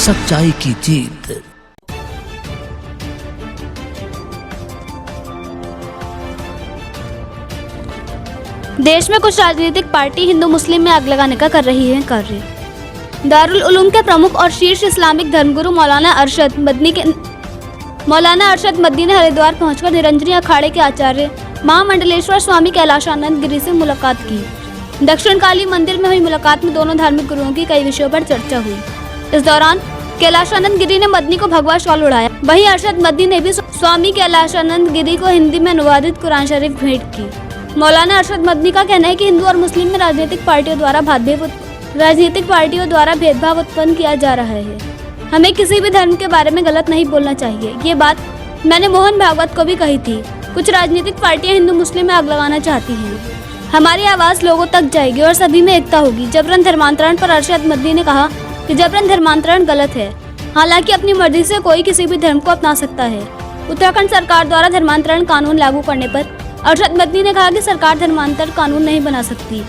सच्चाई की जीत। देश में कुछ राजनीतिक पार्टी हिंदू मुस्लिम में आग लगाने का कर रही है कार्य। दारुल उलूम के प्रमुख और शीर्ष इस्लामिक धर्मगुरु मौलाना अरशद मद्नी ने हरिद्वार पहुंचकर निरंजनी अखाड़े के आचार्य महामंडलेश्वर स्वामी कैलाशानंद गिरी से मुलाकात की। दक्षिण काली मंदिर में हुई मुलाकात में दोनों धार्मिक गुरुओं की कई विषयों पर चर्चा हुई। इस दौरान कैलाशानंद गिरी ने मदनी को भगवा शॉल उड़ाया। वहीं अरशद मदनी ने भी स्वामी कैलाशानंद गिरी को हिंदी में अनुवादित कुरान शरीफ भेंट की। मौलाना अरशद मदनी का कहना है कि हिंदू और मुस्लिम में राजनीतिक पार्टियों द्वारा भेदभाव उत्पन्न किया जा रहा है। हमें किसी भी धर्म के बारे में गलत नहीं बोलना चाहिए। ये बात मैंने मोहन भागवत को भी कही थी। कुछ राजनीतिक पार्टियां हिंदू मुस्लिम में आग लगाना चाहती हैं। हमारी आवाज लोगों तक जाएगी और सभी में एकता होगी। जबरन धर्मांतरण पर अरशद मदनी ने कहा कि जबरन धर्मांतरण गलत है। हालांकि अपनी मर्जी से कोई किसी भी धर्म को अपना सकता है। उत्तराखंड सरकार द्वारा धर्मांतरण कानून लागू करने पर अरशद मदनी ने कहा कि सरकार धर्मांतर कानून नहीं बना सकती।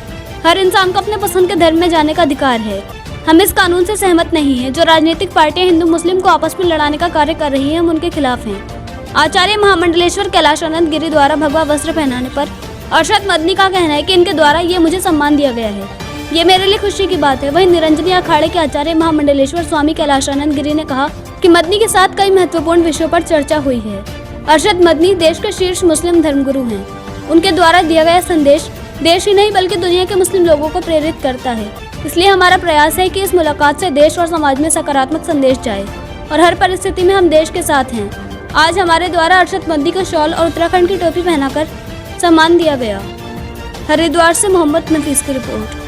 हर इंसान को अपने पसंद के धर्म में जाने का अधिकार है। हम इस कानून से सहमत नहीं हैं। जो राजनीतिक पार्टियां हिंदू मुस्लिम को आपस में लड़ाने का कार्य कर रही हैं, हम उनके खिलाफ हैं। आचार्य महामंडलेश्वर कैलाशानंद गिरी द्वारा भगवा वस्त्र पहनाने पर अरशद मदनी का कहना है कि इनके द्वारा ये मुझे सम्मान दिया गया है। ये मेरे लिए खुशी की बात है। वहीं निरंजनी अखाड़े के आचार्य महामंडलेश्वर स्वामी कैलाशानंद गिरी ने कहा कि मदनी के साथ कई महत्वपूर्ण विषयों पर चर्चा हुई है। अरशद मदनी देश के शीर्ष मुस्लिम धर्मगुरु हैं। उनके द्वारा दिया गया संदेश देश ही नहीं बल्कि दुनिया के मुस्लिम लोगों को प्रेरित करता है। इसलिए हमारा प्रयास है कि इस मुलाकात से देश और समाज में सकारात्मक संदेश जाए और हर परिस्थिति में हम देश के साथ हैं। आज हमारे द्वारा अरशद मदनी को शॉल और उत्तराखंड की टोपी पहनाकर सम्मान दिया गया। हरिद्वार से मोहम्मद नफीस की रिपोर्ट।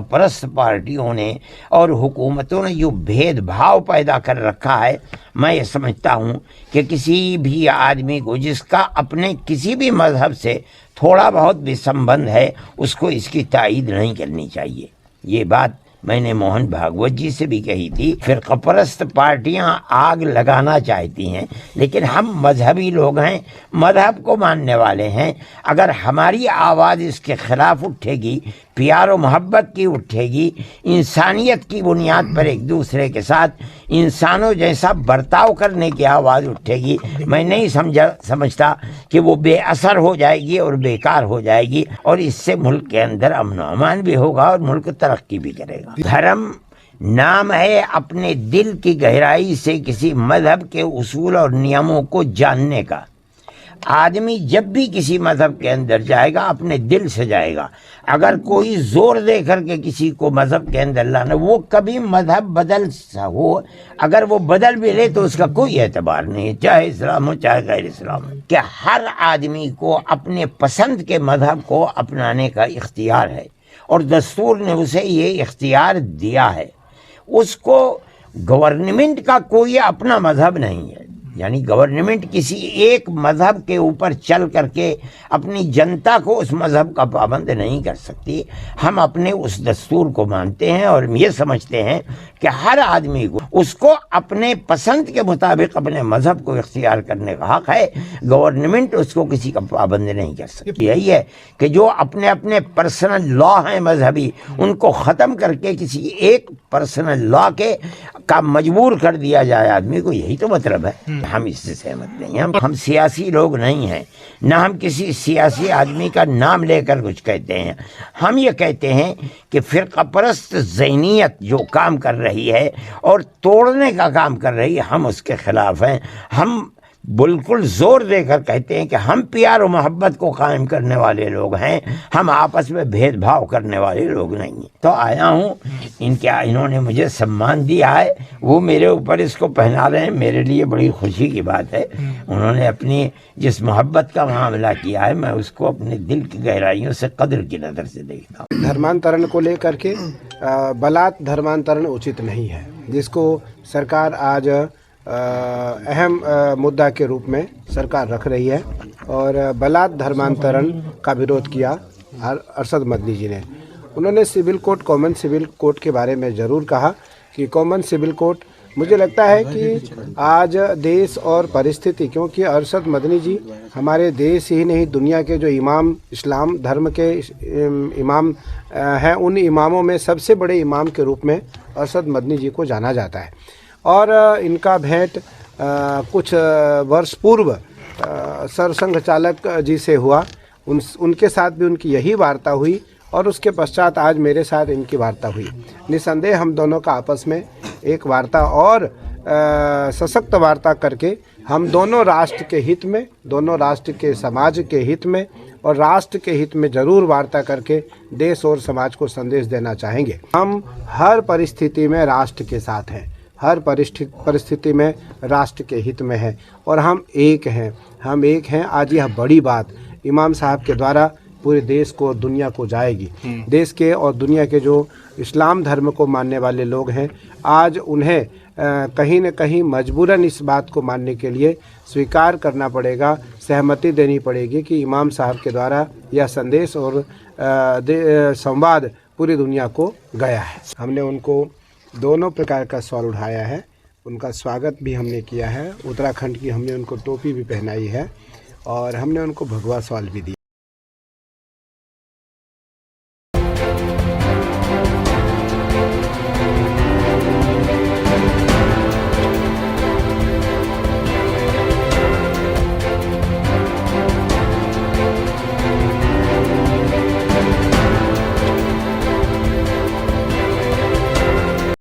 परस्त पार्टियों ने और हुकूमतों ने जो भेदभाव पैदा कर रखा है, मैं ये समझता हूँ कि किसी भी आदमी को जिसका अपने किसी भी मजहब से थोड़ा बहुत भी संबंध है, उसको इसकी तायीद नहीं करनी चाहिए। ये बात मैंने मोहन भागवत जी से भी कही थी। फिरकापरस्त पार्टियां आग लगाना चाहती हैं, लेकिन हम मजहबी लोग हैं, मजहब को मानने वाले हैं। अगर हमारी आवाज़ इसके खिलाफ उठेगी, प्यार और मोहब्बत की उठेगी, इंसानियत की बुनियाद पर एक दूसरे के साथ इंसानों जैसा बर्ताव करने की आवाज़ उठेगी, मैं नहीं समझता कि वो बेअसर हो जाएगी और बेकार हो जाएगी, और इससे मुल्क के अंदर अमन अमान भी होगा और मुल्क तरक्की भी करेगा। धर्म नाम है अपने दिल की गहराई से किसी मजहब के उसूल और नियमों को जानने का। आदमी जब भी किसी मजहब के अंदर जाएगा अपने दिल से जाएगा। अगर कोई जोर दे करके किसी को मजहब के अंदर लाना, वो कभी मजहब बदल हो, अगर वो बदल भी ले तो उसका कोई एतबार नहीं है, चाहे इस्लाम हो चाहे गैर इस्लाम हो। कि हर आदमी को अपने पसंद के मजहब को अपनाने का इख्तियार है और दस्तूर ने उसे ये इख्तियार दिया है। उसको गवर्नमेंट का कोई अपना मजहब नहीं है, यानी गवर्नमेंट किसी एक मजहब के ऊपर चल करके अपनी जनता को उस मजहब का पाबंद नहीं कर सकती। हम अपने उस दस्तूर को मानते हैं और ये समझते हैं कि हर आदमी को उसको अपने पसंद के मुताबिक अपने मजहब को इख्तियार करने का हक है। गवर्नमेंट उसको किसी का पाबंद नहीं कर सकती। यही है कि जो अपने अपने पर्सनल लॉ हैं मजहबी, उनको ख़त्म करके किसी एक पर्सनल लॉ के का मजबूर कर दिया जाए आदमी को, यही तो मतलब है। हम इससे सहमत नहीं हैं। हम सियासी लोग नहीं हैं, ना हम किसी सियासी आदमी का नाम लेकर कुछ कहते हैं। हम ये कहते हैं कि फ़िरक़ापरस्त ज़हनीयत जो काम कर रही है और तोड़ने का काम कर रही है, हम उसके ख़िलाफ़ हैं। हम बिल्कुल ज़ोर देकर कहते हैं कि हम प्यार और मोहब्बत को कायम करने वाले लोग हैं, हम आपस में भेदभाव करने वाले लोग नहीं हैं। तो आया हूँ, इन्होंने मुझे सम्मान दिया है, वो मेरे ऊपर इसको पहना रहे हैं, मेरे लिए बड़ी खुशी की बात है। उन्होंने अपनी जिस मोहब्बत का मामला किया है, मैं उसको अपने दिल की गहराइयों से कदर की नज़र से देखता हूँ। धर्मांतरण को लेकर के बलात् धर्मांतरण उचित नहीं है, जिसको सरकार आज अहम मुद्दा के रूप में सरकार रख रही है। और बलात् धर्मांतरण का विरोध किया अरशद मदनी जी ने। उन्होंने civil code, common civil code के बारे में ज़रूर कहा कि कॉमन सिविल कोड मुझे लगता है कि आज देश और परिस्थिति, क्योंकि अरशद मदनी जी हमारे देश ही नहीं दुनिया के जो इमाम, इस्लाम धर्म के इमाम हैं, उन इमामों में सबसे बड़े इमाम के रूप में अरशद मदनी जी को जाना जाता है। और इनका भेंट कुछ वर्ष पूर्व सरसंघ चालक जी से हुआ, उनके साथ भी उनकी यही वार्ता हुई और उसके पश्चात आज मेरे साथ इनकी वार्ता हुई। निसंदेह हम दोनों का आपस में एक वार्ता और सशक्त वार्ता करके हम दोनों राष्ट्र के हित में, दोनों राष्ट्र के समाज के हित में और राष्ट्र के हित में ज़रूर वार्ता करके देश और समाज को संदेश देना चाहेंगे। हम हर परिस्थिति में राष्ट्र के साथ हैं, हर परिस्थिति में राष्ट्र के हित में है और हम एक हैं, हम एक हैं। आज यह बड़ी बात इमाम साहब के द्वारा पूरे देश को और दुनिया को जाएगी। देश के और दुनिया के जो इस्लाम धर्म को मानने वाले लोग हैं, आज उन्हें कहीं न कहीं मजबूरन इस बात को मानने के लिए स्वीकार करना पड़ेगा, सहमति देनी पड़ेगी कि इमाम साहब के द्वारा यह संदेश और संवाद पूरी दुनिया को गया है। हमने उनको दोनों प्रकार का सवाल उठाया है, उनका स्वागत भी हमने किया है, उत्तराखंड की हमने उनको टोपी भी पहनाई है और हमने उनको भगवा सवाल भी दिया।